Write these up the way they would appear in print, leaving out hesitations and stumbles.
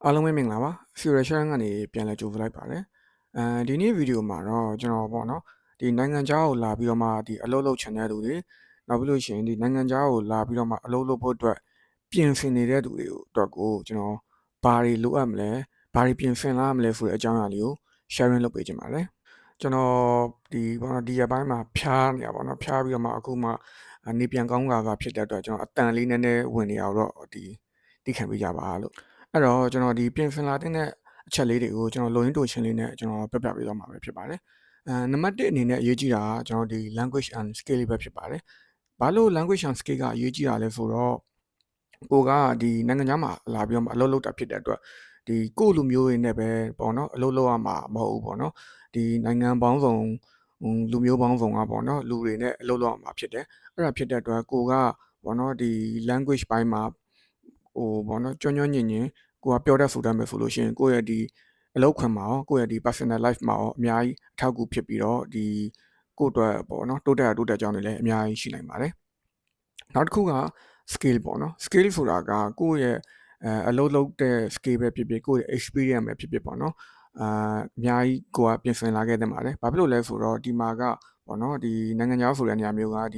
အားလုံးပဲမင်္ဂလာပါ Future ကနေပြန်လည်ကြိုဆိုလိုက်ပါတယ်ဒီနေ့ဗီဒီယိုမှာတော့ကျွန်တော်ပေါ့နော်ဒီနိုင်ငံခြားကိုလာပြီးတော့မှဒီအလုပ်လုပ်ချင်တဲ့သူတွေနောက်ပြီးလို့ရှိရင်ဒီနိုင်ငံခြားကိုလာပြီးတော့မှအလုပ်လုပ်ဖို့အတွက်ပြင်ဆင်နေတဲ့သူတွေကိုအတွက်ကိုကျွန်တော်ဘာတွေလိုအပ်မလဲဘာတွေပြင်ဆင်လာမလဲဆိုတဲ့အကြောင်းအရာလေးကို sharing လုပ်ပေးချင်ပါတယ်ကျွန်တော်ဒီပေါ့နော်ဒီရက်ပိုင်းမှာဖျားနေတာပေါ့နော်ဖျားပြီးတော့မှအခုမှနေပြန်ကောင်းကဖြစ်တဲ့အတွက်ကျွန်တော်အတန်လေးနည်းနည်းဝင်နေအောင်တော့ဒီသိခံပေးကြပါလို့အဲ့တော့ကျွန်တော်ဒီပြင်ဆင်လာတဲ့အချက်လေးတွေကိုကျွန်တော်လိုရင်းတိုချင်းလေးနဲ့ကျွန်တော်ပြပြပေးသွားမှာပဲဖြစ်ပါတယ်နံပါတ်1အနေနဲ့အရေးကြီးတာကကျွန်တော်ဒီ language and skill လေးပဲဖြစ်ပါတယ်ဘာလို့ language and skill ကအရေးကြီးတာလဲဆိုတော့ကိုကဒီနိုင်ငံခြားမှာလာပြီးတော့အလုပ်လုပ်တာဖြစ်တဲ့အတွက်ဒီကိုယ့်လူမျိုးတွေနဲ့ပဲပေါ့နော်အလုပ်လုပ်ရမှာမဟုတ်ဘူးပေါ့နော်ဒီနိုင်ငံပေါင်းစုံလူမျိုးပေါင်းစုံကပေါ့နော်လူတွေနဲ့အလုပ်လုပ်ရမှာဖြစ်တယ်အဲ့ဒါဖြစ်တဲ့အတွက်ကိုကပေါ့နော်ဒီ language ပိုင်းမှာပေါ့နော်ကျွမ်းညင်ကိုကပြောတတ်ဆိုတတ်မယ်ဆိုလို့ရှိရင်ကိုယ့်ရဲ့ဒီအလုပ်ခွင်မှာရောကိုယ့်ရဲ့ဒီ personal life မှာရောအများကြီးအထောက်အကူဖြစ်ပြီးတော့ဒီကိုယ့်အတွက်ပေါ့နော်တိုးတက်ကြောင်းတွေလည်းအများကြီးရှိနိုင်ပါတယ်နောက်တစ်ခုက skill ပေါ့နော် skill ဆိုတာကကိုယ့်ရဲ့အလုပ်လုပ်တဲ့ skill ပဲဖြစ်ဖြစ်ကိုယ့်ရဲ့ experience ပဲဖြစ်ဖြစ်ပေါ့နော်အများကြီးကိုကပြင်ဆင်လာခဲ့တဲ့ပါတယ်ဘာဖြစ်လို့လဲဆိုတော့ဒီမှာကပေါ့နော်ဒီနိုင်ငံခြားဆိုတဲ့နေရာမျိုးကဒ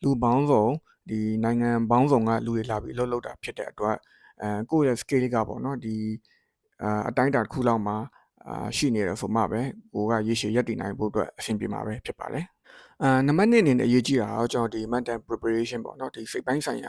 ီလူပေါင်းစုံဒီနိုင်ငံပေါင်းစုံကလူတွေလာပြီးအလုပ်လုပ်တာဖြစ်တဲ့အတွက်ကိုယ့်ရဲ့ skill ကပေါ့နော်ဒီအတိုင်းအတာတစ်ခုလောက်မှာရှိနေတယ်ဆိုမှပဲကိုကရေရှည်ရပ်တည်နိုင်ဖို့အတွက်အဆင်ပြေမှာပဲဖြစ်ပါတယ်နံပါတ်2အနေနဲ့အရေးကြီးတာတော့ကျွန်တော်ဒီ mental preparation ပေါ့နော်ဒီစိတ်ပိုင်းဆိုင်ရ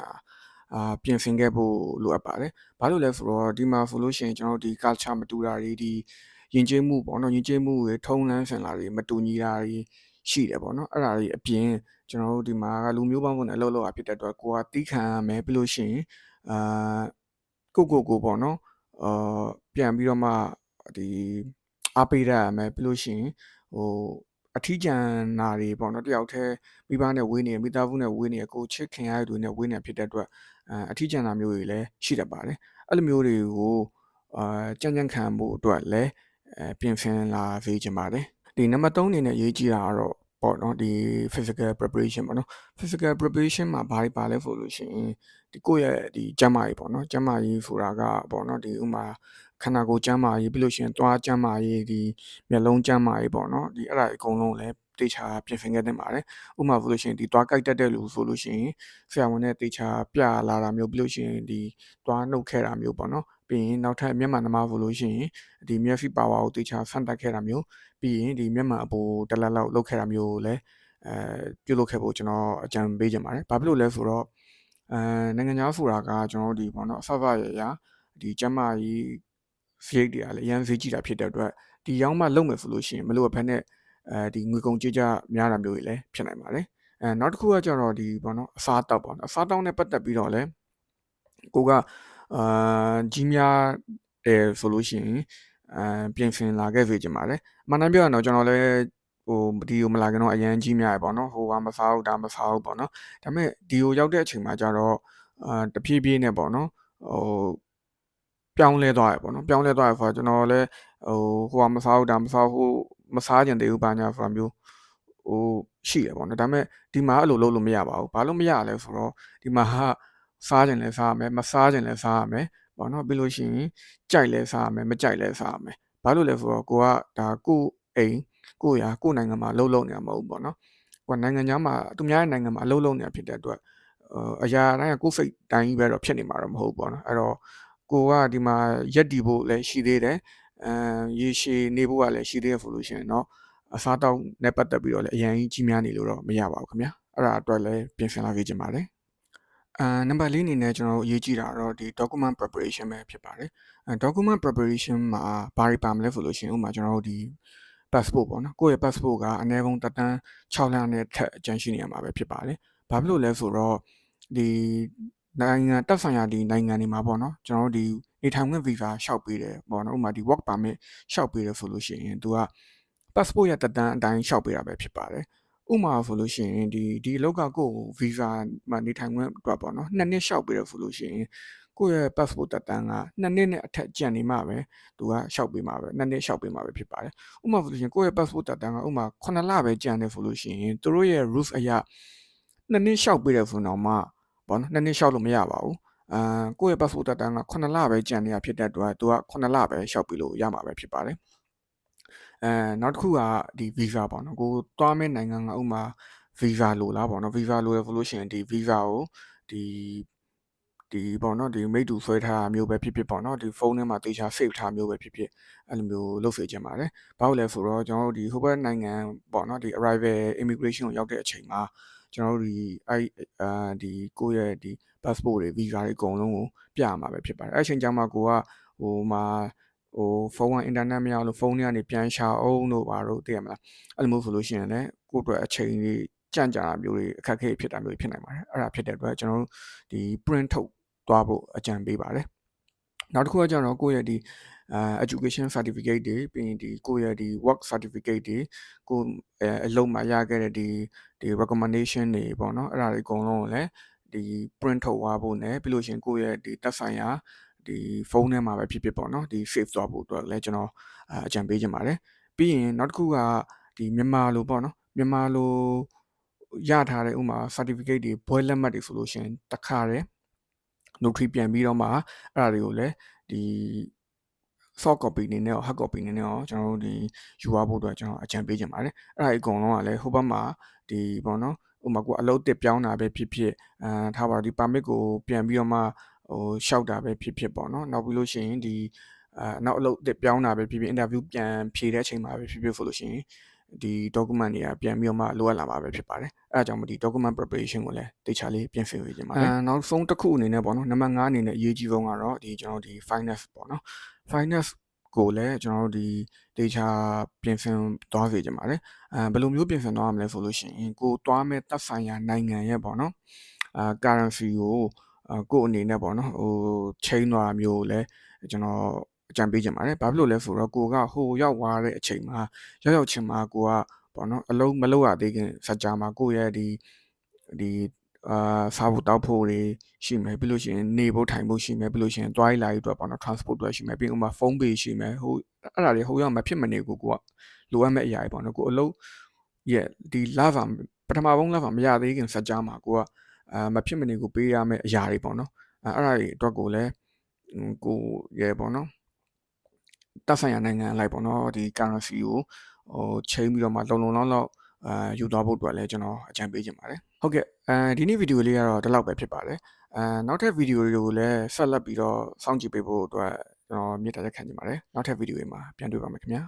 ာပြင်ဆင်ခဲ့ဖို့လိုအပ်ပါတယ်။ဘာလို့လဲဆိုတော့ဒီမှာဆိုလို့ရှိရင်ကျွန်တော်ဒီ culture မတူတာတွေဒီယဉ်ကျေးမှုပေါ့နော်ယဉ်ကျေးမှုတွေထုံးလန်းစင်လာတွေမတူညီတာတွေရှိတယ်ပေါ့နော်အဲ့ဒါတွေအပြင်ကျွန်တော်တို့ဒီမှာလူမျိုးပေါင်းစုံနဲ့အလုပ်လုပ်တာဖြစ်တဲ့အတွက်ကိုကတီးခံရမယ်ပြီးလို့ရှိရင်အာကိုပေါ့နော်ပြန်ပြီးတော့မှဒီအားပေးရမယ်ပြီးလို့ရှိရင်အထီးကျန်နာတွေပေါ့နော်တယောက်တည်းမိဘနဲ့ဝေးနေမိသားစုနဲ့ဝေးနေကိုချစ်ခင်ရတဲ့သူနဲ့ဝေးနေဖြစ်တဲ့အတွက်အထီးကျန်နာမျိုးတွေလည်းရှိတတ်ပါတယ်အဲ့လိုမျိုးတွေကိုကြံ့ခံမှုအတွက်လည်းပြင်ဆင်လာစေချင်ပါတယ်ဒီနံပါတ်3အနေနဲ့ရေးကြည့်တာကတော့ပေါ့နော်ဒီ physical preparation ပေါ့နော် physical preparation မှာဘာတွေပါလဲဆိုလို့ရှိရင်ဒီကိုယ့်ရဲ့ဒီကျန်းမာရေးပေါ့နော်ကျန်းမာရေးဆိုတာကပေါ့နော်ဒီဥမာခန္ဓာကိုယ်ကျန်းမာရေးပြီးလို့ရှိရင်သွားကျန်းမာရေးဒီမျက်လုံးကျန်းမာရေးပေါ့နော်ဒီအဲ့ဒါအကုန်လုံးလည်းတေချာပြင်ဆင်ခဲ့တင်ပါတယ်ဥပမာဆိုလို့ရှိရင်ဒီသွားကြိုက်တတ်တဲ့လူဆိုလို့ရှိရင်ဆရာဝန်နဲ့တေချာပြလာတာမျိုးပြီးလို့ရှိရင်ဒီသွားနှုတ်ခဲ့တာမျိုးပေါ့နော်ပြီးရင်နောက်ထပ်မျက်မှန်သမားဆိုလို့ရှိရင်ဒီမျက်စိပါဝါကိုတေချာဆန့်တက်ခဲ့တာမျိုးပြီးရင်ဒီမျက်မှန်အပေါ်တလက်လောက်လုပ်ခဲ့တာမျိုးကိုလည်းပြုလုပ်ခဲ့ဖို့ကျွန်တော်အကြံပေးချင်ပါတယ်ဘာဖြစ်လို့လဲဆိုတော့နိုင်ငံခြားဆိုတာကကျွန်တော်တို့ဒီပေါ့နော်အဖရရဒီကျမကြီးစရိတ်တွေကလည်းအရင်ဈေးကြီးတာဖြစ်တဲ့အတွက်ဒီရောက်မှလုပ်မယ်ဆိုလို့ရှိရင်မလို့ဘဲနဲ့ဒီငွေကုန်ကြေးကျများတာမျိုးတွေလည်းဖြစ်နိုင်ပါတယ်နောက်တစ်ခုကကျတော့ဒီပေါ့နော်အစားတောက်ပေါ့နော်အစားတောက်နဲ့ပတ်သက်ပြီးတော့လည်းကိုကကြီးများတယ်ဆိုလို့ရှိရင်ပြင်ဆင်လာခဲ့စေချင်ပါတယ်မှန်တမ်းပြောရတော့ကျွန်တော်လည်းဒီကိုမလာခင်တော့အရန်ကြီးများရပေါ့နော်ဟိုကမစားဘူးဒါမစားဘူးပေါ့နော်ဒါပေမဲ့ဒီကိုရောက်တဲ့အချိန်မှာကျတော့တဖြည်းဖြည်းနဲ့ပေါ့နော်ပြောင်းလဲသွားရပေါ့နော်ပြောင်းလဲသွားရဆိုတော့ကျွန်တော်လည်းဟိုကမစားဘူးဒါမစားဘူးမစားကျင်သေးဘူးဘာညာဆိုတာမျိုးရှိရပေါ့နော်ဒါပေမဲ့ဒီမှာအဲ့လိုလုပ်လို့မရပါဘူးဘာလို့မရလဲဆိုတော့ဒီမှာစားကျင်လဲစားရမယ်မစားကျင်လဲစားရမယ်ပေါ့နော်ပြီးလို့ရှိရင်ကြိုက်လဲစားရမယ်မကြိုက်လဲစားရမယ်ဘာလို့လဲဆိုတော့ကိုကဒါကိုအိမ်ကိုနိုင်ငံမှာလှုပ်နေတာမဟုတ်ဘူးပေါ့နော်ကိုကနိုင်ငံခြားမှာသူများရဲ့နိုင်ငံမှာအလုပ်လုပ်နေတာဖြစ်တဲ့အတွက်အရာတိုင်းကကိုယ်စိတ်တိုင်းပဲတော့ဖြစ်နေမှာတော့မဟုတ်ဘူးပေါ့နော်အဲ့တော့ကိုကဒီမှာရက်တီဖို့လည်းရှိသေးတယ်ရေရှည်နေဖို့ကလည်းရှိသေးရဆိုလို့ရှိရင်တော့အစားတောက်နဲ့ပတ်သက်ပြီးတော့လည်းအရင်ကြီးများနေလို့တော့မရပါဘူးခင်ဗျာအဲ့ဒါအတွက်လည်းပြင်ဆင်လာခဲ့ကြပါတယ်နံပါတ်4အနေနဲ့ကျွန်တော်တို့အရေးကြီးတာတော့ဒီ document preparation ပဲဖြစ်ပါတယ်document preparation မှာဘာတွေပါမလဲဆိုလို့ရှိရင်ဥပမာကျွန်တော်တို့ဒီ passport ပေါ့နော်ကိုယ့်ရဲ့ passport ကအနည်းဆုံးတက်တန်း6လနဲ့ထက်အကျန်ရှိနေရမှာပဲဖြစ်ပါတယ်ဘာဖြစ်လို့လဲဆိုတော့ဒီနိုင်ငံတက်ဆိုင်ရာဒီနိုင်ငံတွေမှာပေါ့နော်ကျွန်တော်တို့ဒီနေထိုင်ခွင့် visa လျှောက်ပေးတယ်ပေါ့နော်ဥပမာဒီ work permit လျှောက်ပေးတယ်ဆိုလို့ရှိရင်သူက passport ရဲ့တက်တန်းအတိုင်းလျှောက်ပေးတာပဲဖြစ်ပါတယ်ဥပမာဆိုလို့ရှိရင်ဒီအလောက်ကကိုယ့်ကို visa မှာနေထိုင်ခွင့်အတွက်ပေါ့နော်2နှစ်လျှောက်ပေးတယ်ဆိုလို့ရှိရင်ကိုယ့်ရဲ့ passport တက်တန်းက2နှစ်နဲ့အထက်ကျန်နေမှပဲသူကလျှောက်ပေးမှာပဲ2နှစ်လျှောက်ပေးမှာပဲဖြစ်ပါတယ်ဥပမာဆိုလို့ရှိရင်ကိုယ့်ရဲ့ passport တက်တန်းကဥပမာ9လပဲကျန်တယ်ဆိုလို့ရှိရင်တို့ရဲ့ rules အရ2နှစ်လျှောက်ပေးတယ်ဆိုတော့မှပေါ့နော်2နှစ်လျှောက်လို့မရပါဘူး ကိုယ့်ရဲ့ passport သက်တမ်းက9လပဲကျန်နေတာဖြစ်တဲ့အတွက်သူက9လပဲလျှောက်ပြီးလို့ရမှာပဲဖြစ်ပါတယ်နောက်တစ်ခုကဒီ visa ပေါ့နော်ကိုသွားမဲ့နိုင်ငံကဥမာ visa လိုလားပေါ့နော် visa လိုရဆိုလို့ရှိရင်ဒီ visa ကိုဒီပေါ့နော်ဒီမိတ္တူဆွဲထားတာမျိုးပဲဖြစ်ဖြစ်ပေါ့နော်ဒီဖုန်းထဲမှာတေချာ save ထားမျိုးပဲဖြစ်ဖြစ်အဲ့လိုမျိုးလုပ်စေချင်ပါတယ်ဘာလို့လဲဆိုတော့ကျွန်တော်တို့ဒီဟိုဘက်နိုင်ငံပေါ့နော်ဒီ arrival immigration ကိုရောက်တဲ့အချိန်မှာကျွန်တော်တို့ဒီကိုယ့်ရဲ့ဒီ passport တွေ visa တွေအကုန်လုံးကိုပြရမှာပဲဖြစ်ပါတယ်အဲ့အချိန်ကျမှကိုကဟိုမှာဖုန်းက internet မရလို့ဖုန်းထဲကနေပြန်ရှာအောင်လို့ပါတော့သိရမလားအဲ့လိုမျိုးဆိုလို့ရှိရင်လည်းကိုယ့်အတွက်အချိန်ကြီးကြန့်ကြာတာမျိုးတွေအခက်အခဲဖြစ်တာမျိုးတွေဖြစ်နိုင်ပါတယ်အဲ့ဒါဖြစ်တဲ့အတွက်ကျွန်တော်တို့ဒီ print ထုတ်သွားဖို့အကြံပေးပါတယ်နောက်တစ်ခုကကျတော့ကိုယ့်ရဲ့ဒီeducation certificate တွေပြီးရင်ဒီကိုယ့်ရဲ့ဒီ work certificate တွေကိုအလုပ်မှာရခဲ့တဲ့ဒီ recommendation တွေပေါ့နော်အဲ့ဒါတွေအကုန်လုံးကိုလည်းဒီ print ထုတ်သွားဖို့ ਨੇ ပြီးလို့ရှိရင်ကိုယ့်ရဲ့ဒီသက်ဆိုင်ရာဒီဖုန်းထဲမှာပဲဖြစ်ဖြစ်ပေါ့နော်ဒီ save သွားဖို့အတွက်လည်းကျွန်တော်အကြံပေးချင်ပါတယ်ပြီးရင်နောက်တစ်ခုကဒီမြန်မာလိုပေါ့နော်မြန်မာလိုရထားတဲ့ဥမာ certificate တွေဘွဲလက်မှတ်တွေဆိုလို့ရှိရင်တစ်ခါတည်း notary ပြန်ပြီးတော့မှအဲ့ဒါတွေကိုလည်းဒီ soft copy အနေနဲ့ရော hard copy အနေနဲ့ရောကျွန်တော်တို့ဒီယူရဖို့အတွက်ကျွန်တော်အကြံပေးချင်ပါတယ်အဲ့ဒါအကုန်လုံးကလည်းဟိုဘက်မှာဒီပေါ့နော်ဥမာကိုအလုပ်တစ်ပြောင်းတာပဲဖြစ်ဖြစ်ထားပါတော့ဒီ permit ကိုပြန်ပြီးတော့မှရှောက်တာပဲဖြစ်ဖြစ်ပေါ့နော်နောက်ပြီးလို့ရှိရင်ဒီနောက်အလုပ်တစ်ပြောင်းတာပဲဖြစ်ဖြစ် interview ပြန်ဖြေတဲ့အချိန်မှာပဲဖြစ်ဖြစ်ဆိုလို့ရှိရင်ဒီ document တွေကပြန်ပြီးတော့မှလိုအပ်လာမှာပဲဖြစ်ပါတယ်အဲအကြောင်းမို့ဒီ document preparation ကိုလည်းတေချာလေးပြင်ဆင်ပေးခြင်းပါတယ်နောက်ဆုံးတစ်ခုအနေနဲ့ပေါ့နော်နံပါတ်5အနေနဲ့အရေးကြီးဆုံးကတော့ဒီကျွန်တော်ဒီ finance ပေါ့နော် finance ကိုလည်းကျွန်တော်တို့ဒီတေချာပြင်ဆင်သွားစေချင်ပါတယ်ဘယ်လိုမျိုးပြင်ဆင်သွားရမလဲဆိုလို့ရှိရင်ကိုသွားမဲ့သက်ဆိုင်ရာနိုင်ငံရဲ့ပေါ့နော်currency ကိုကိုအနေနဲ့ပေါ့နော်change သွားတာမျိုးကိုလည်းကျွန်တော်အကြံပေးချင်ပါတယ်ဘာဖြစ်လို့လဲဆိုတော့ကိုကဟိုရောက်သွားတဲ့အချိန်မှာရောက်ချင်းမှာကိုကပေါ့နော်အလုံးမလုပ်ရသေးခင်စကြာမှာကိုရဲ့ဒီစားဖို့တောက်ဖို့တွေရှိမယ်ပြီးလို့ရှိရင်နေဖို့ထိုင်ဖို့ရှိမယ်ပြီးလို့ရှိရင်သွားလာရေးအတွက်ပေါ့နော် transport အတွက်ရှိမယ်ပြီးဥမာဖုန်းပေရှိမယ်ဟိုအဲ့ဒါတွေဟိုရောက်မဖြစ်မနေကိုကလိုအပ်မဲ့အရာတွေပေါ့နော်ကိုအလုပ်ရဲ့ဒီလစာပထမဆုံးလစာမရသေးခင်စကြာမှာကိုကမဖြစ်မနေကိုပေးရမယ့်အရာတွေပေါ့နော်အဲ့ဒါတွေအတွက်ကိုလည်းကိုရဲ့ပေါ့နော်တက်ဆိုင်ရာနိုင်ငံလိုက်ပေါ့နော်ဒီ currency ကိုချိန်ပြီးတော့မှလုံလောက်ယူသွားဖို့အတွက်လည်းကျွန်တော်အကြံပေးချင်ပါတယ်ဟုတ်ကဲ့ဒီနေ့ဗီဒီယိုလေးကတော့ဒီလောက်ပဲဖြစ်ပါတယ်နောက်ထပ်ဗီဒီယိုတွေကိုလည်းဆက်လက်ပြီးတော့စောင့်ကြည့်ပေးဖို့အတွက်ကျွန်တော်မြစ်တာရက်ခံချင်ပါတယ်နောက်ထပ်ဗီဒီယိုတွေမှာပြန်တွေ့ပါမယ်ခင်ဗျာ